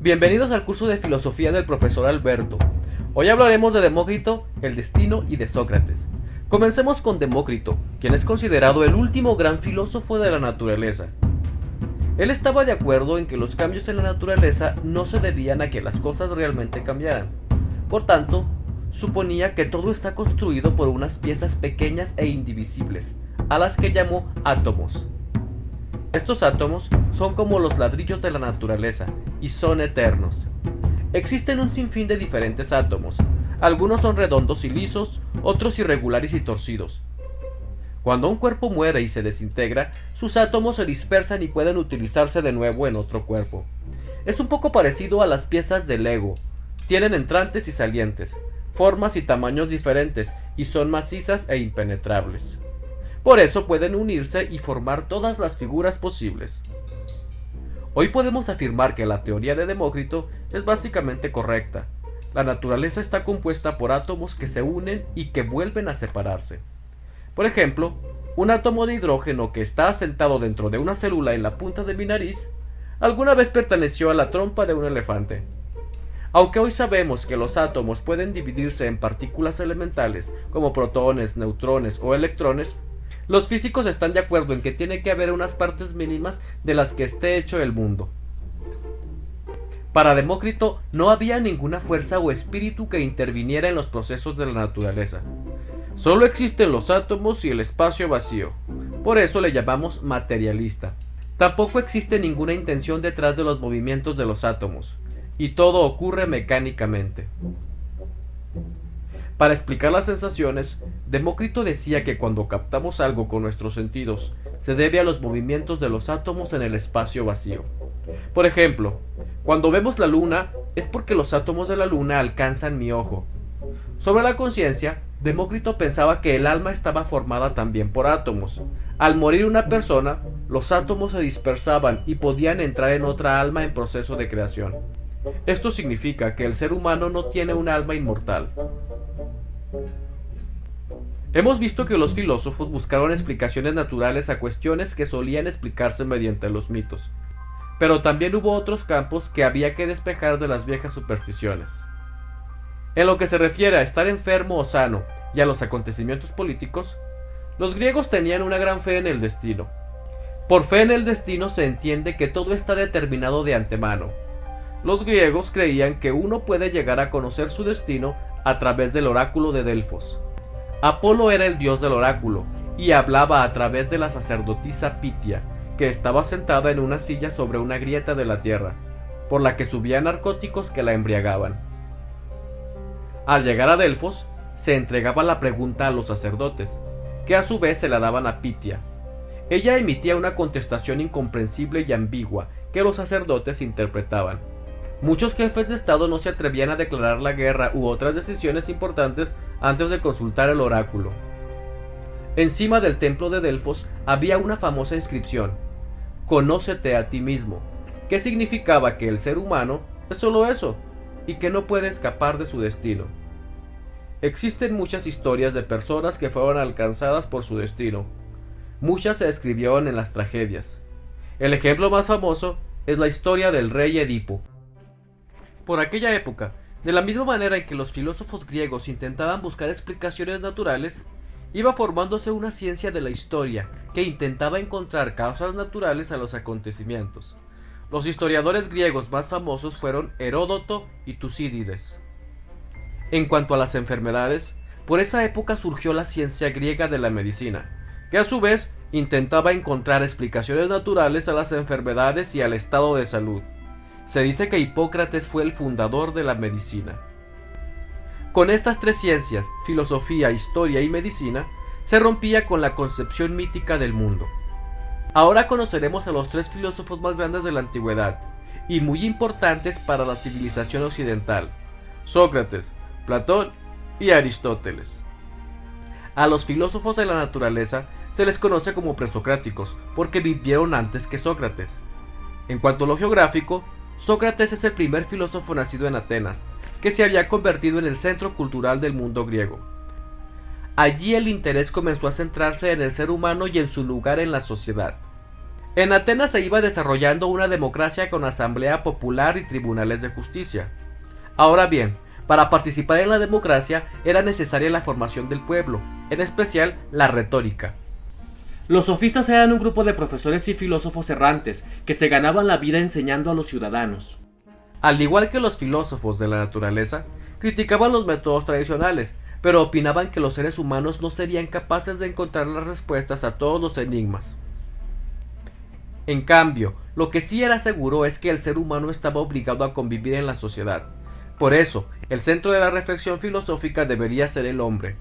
Bienvenidos al curso de filosofía del profesor Alberto. Hoy hablaremos de Demócrito, el destino y de Sócrates. Comencemos con Demócrito, quien es considerado el último gran filósofo de la naturaleza. Él estaba de acuerdo en que los cambios en la naturaleza no se debían a que las cosas realmente cambiaran. Por tanto, suponía que todo está construido por unas piezas pequeñas e indivisibles, a las que llamó átomos. Estos átomos son como los ladrillos de la naturaleza y son eternos. Existen un sinfín de diferentes átomos. Algunos son redondos y lisos, otros irregulares y torcidos. Cuando un cuerpo muere y se desintegra, sus átomos se dispersan y pueden utilizarse de nuevo en otro cuerpo. Es un poco parecido a las piezas de Lego. Tienen entrantes y salientes, formas y tamaños diferentes y son macizas e impenetrables. Por eso pueden unirse y formar todas las figuras posibles. Hoy podemos afirmar que la teoría de Demócrito es básicamente correcta. La naturaleza está compuesta por átomos que se unen y que vuelven a separarse. Por ejemplo, un átomo de hidrógeno que está asentado dentro de una célula en la punta de mi nariz, alguna vez perteneció a la trompa de un elefante. Aunque hoy sabemos que los átomos pueden dividirse en partículas elementales como protones, neutrones o electrones, los físicos están de acuerdo en que tiene que haber unas partes mínimas de las que esté hecho el mundo. Para Demócrito no había ninguna fuerza o espíritu que interviniera en los procesos de la naturaleza. Solo existen los átomos y el espacio vacío. Por eso le llamamos materialista. Tampoco existe ninguna intención detrás de los movimientos de los átomos, y todo ocurre mecánicamente. Para explicar las sensaciones, Demócrito decía que cuando captamos algo con nuestros sentidos, se debe a los movimientos de los átomos en el espacio vacío. Por ejemplo, cuando vemos la luna, es porque los átomos de la luna alcanzan mi ojo. Sobre la conciencia, Demócrito pensaba que el alma estaba formada también por átomos. Al morir una persona, los átomos se dispersaban y podían entrar en otra alma en proceso de creación. Esto significa que el ser humano no tiene un alma inmortal. Hemos visto que los filósofos buscaron explicaciones naturales a cuestiones que solían explicarse mediante los mitos, pero también hubo otros campos que había que despejar de las viejas supersticiones. En lo que se refiere a estar enfermo o sano y a los acontecimientos políticos, los griegos tenían una gran fe en el destino. Por fe en el destino se entiende que todo está determinado de antemano. Los griegos creían que uno puede llegar a conocer su destino a través del oráculo de Delfos. Apolo era el dios del oráculo y hablaba a través de la sacerdotisa Pitia, que estaba sentada en una silla sobre una grieta de la tierra, por la que subían narcóticos que la embriagaban. Al llegar a Delfos, se entregaba la pregunta a los sacerdotes, que a su vez se la daban a Pitia. Ella emitía una contestación incomprensible y ambigua que los sacerdotes interpretaban. Muchos jefes de Estado no se atrevían a declarar la guerra u otras decisiones importantes antes de consultar el oráculo. Encima del templo de Delfos había una famosa inscripción: «Conócete a ti mismo», que significaba que el ser humano es solo eso, y que no puede escapar de su destino. Existen muchas historias de personas que fueron alcanzadas por su destino. Muchas se escribieron en las tragedias. El ejemplo más famoso es la historia del rey Edipo. Por aquella época, de la misma manera en que los filósofos griegos intentaban buscar explicaciones naturales, iba formándose una ciencia de la historia que intentaba encontrar causas naturales a los acontecimientos. Los historiadores griegos más famosos fueron Heródoto y Tucídides. En cuanto a las enfermedades, por esa época surgió la ciencia griega de la medicina, que a su vez intentaba encontrar explicaciones naturales a las enfermedades y al estado de salud. Se dice que Hipócrates fue el fundador de la medicina. Con estas tres ciencias, filosofía, historia y medicina, se rompía con la concepción mítica del mundo. Ahora conoceremos a los tres filósofos más grandes de la antigüedad, y muy importantes para la civilización occidental: Sócrates, Platón y Aristóteles. A los filósofos de la naturaleza se les conoce como presocráticos, porque vivieron antes que Sócrates. En cuanto a lo geográfico, Sócrates es el primer filósofo nacido en Atenas, que se había convertido en el centro cultural del mundo griego. Allí el interés comenzó a centrarse en el ser humano y en su lugar en la sociedad. En Atenas se iba desarrollando una democracia con asamblea popular y tribunales de justicia. Ahora bien, para participar en la democracia era necesaria la formación del pueblo, en especial la retórica. Los sofistas eran un grupo de profesores y filósofos errantes que se ganaban la vida enseñando a los ciudadanos. Al igual que los filósofos de la naturaleza, criticaban los métodos tradicionales, pero opinaban que los seres humanos no serían capaces de encontrar las respuestas a todos los enigmas. En cambio, lo que sí era seguro es que el ser humano estaba obligado a convivir en la sociedad. Por eso, el centro de la reflexión filosófica debería ser el hombre.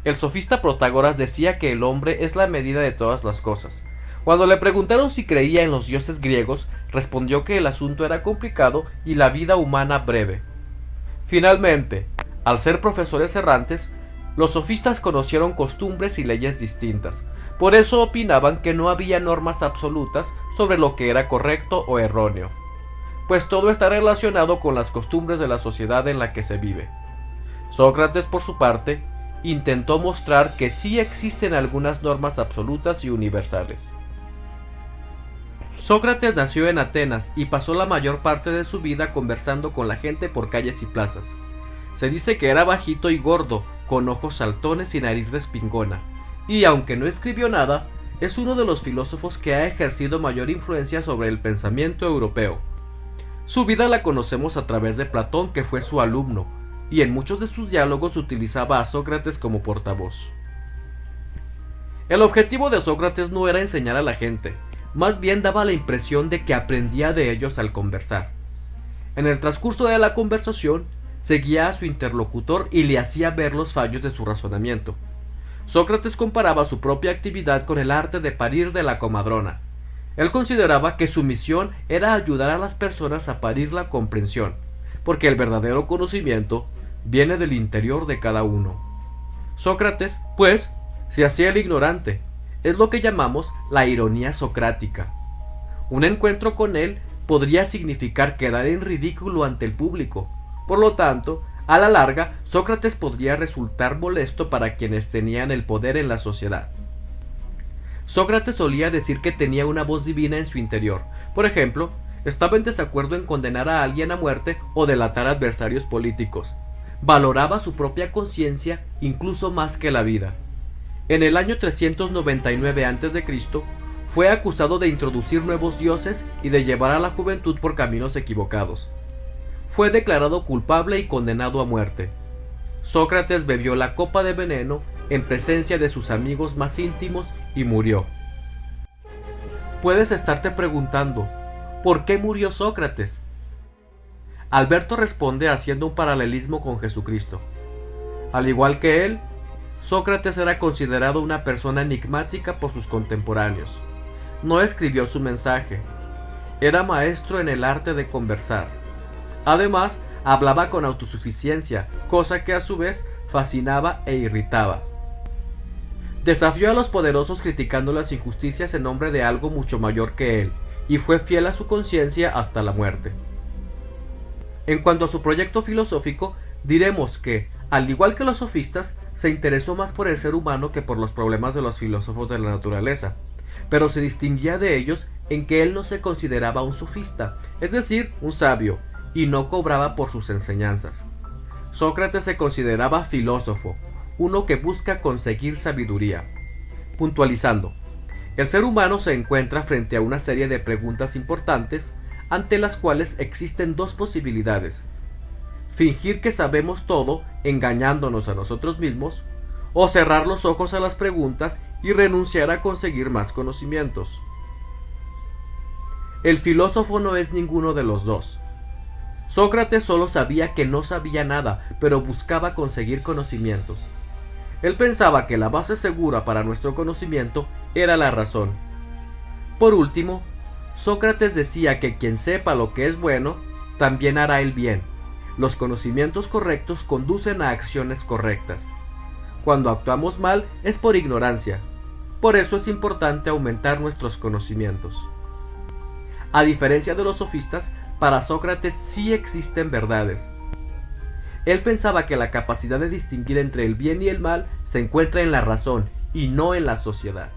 El sofista Protágoras decía que el hombre es la medida de todas las cosas. Cuando le preguntaron si creía en los dioses griegos, respondió que el asunto era complicado y la vida humana breve. Finalmente, al ser profesores errantes, los sofistas conocieron costumbres y leyes distintas. Por eso opinaban que no había normas absolutas sobre lo que era correcto o erróneo, pues todo está relacionado con las costumbres de la sociedad en la que se vive. Sócrates, por su parte, intentó mostrar que sí existen algunas normas absolutas y universales. Sócrates nació en Atenas y pasó la mayor parte de su vida conversando con la gente por calles y plazas. Se dice que era bajito y gordo, con ojos saltones y nariz respingona, y aunque no escribió nada, es uno de los filósofos que ha ejercido mayor influencia sobre el pensamiento europeo. Su vida la conocemos a través de Platón, que fue su alumno, y en muchos de sus diálogos utilizaba a Sócrates como portavoz. El objetivo de Sócrates no era enseñar a la gente, más bien daba la impresión de que aprendía de ellos al conversar. En el transcurso de la conversación, seguía a su interlocutor y le hacía ver los fallos de su razonamiento. Sócrates comparaba su propia actividad con el arte de parir de la comadrona. Él consideraba que su misión era ayudar a las personas a parir la comprensión, porque el verdadero conocimiento viene del interior de cada uno. Sócrates, pues, se hacía el ignorante. Es lo que llamamos la ironía socrática. Un encuentro con él podría significar quedar en ridículo ante el público. Por lo tanto, a la larga, Sócrates podría resultar molesto para quienes tenían el poder en la sociedad. Sócrates solía decir que tenía una voz divina en su interior. Por ejemplo, estaba en desacuerdo en condenar a alguien a muerte o delatar a adversarios políticos. Valoraba su propia conciencia incluso más que la vida. En el año 399 a.C., fue acusado de introducir nuevos dioses y de llevar a la juventud por caminos equivocados. Fue declarado culpable y condenado a muerte. Sócrates bebió la copa de veneno en presencia de sus amigos más íntimos y murió. Puedes estarte preguntando, ¿por qué murió Sócrates? Alberto responde haciendo un paralelismo con Jesucristo. Al igual que él, Sócrates era considerado una persona enigmática por sus contemporáneos. No escribió su mensaje. Era maestro en el arte de conversar. Además, hablaba con autosuficiencia, cosa que a su vez fascinaba e irritaba. Desafió a los poderosos criticando las injusticias en nombre de algo mucho mayor que él, y fue fiel a su conciencia hasta la muerte. En cuanto a su proyecto filosófico, diremos que, al igual que los sofistas, se interesó más por el ser humano que por los problemas de los filósofos de la naturaleza, pero se distinguía de ellos en que él no se consideraba un sofista, es decir, un sabio, y no cobraba por sus enseñanzas. Sócrates se consideraba filósofo, uno que busca conseguir sabiduría. Puntualizando, el ser humano se encuentra frente a una serie de preguntas importantes ante las cuales existen dos posibilidades: fingir que sabemos todo engañándonos a nosotros mismos, o cerrar los ojos a las preguntas y renunciar a conseguir más conocimientos. El filósofo no es ninguno de los dos. Sócrates solo sabía que no sabía nada, pero buscaba conseguir conocimientos. Él pensaba que la base segura para nuestro conocimiento era la razón. Por último, Sócrates decía que quien sepa lo que es bueno, también hará el bien. Los conocimientos correctos conducen a acciones correctas. Cuando actuamos mal es por ignorancia. Por eso es importante aumentar nuestros conocimientos. A diferencia de los sofistas, para Sócrates sí existen verdades. Él pensaba que la capacidad de distinguir entre el bien y el mal se encuentra en la razón y no en la sociedad.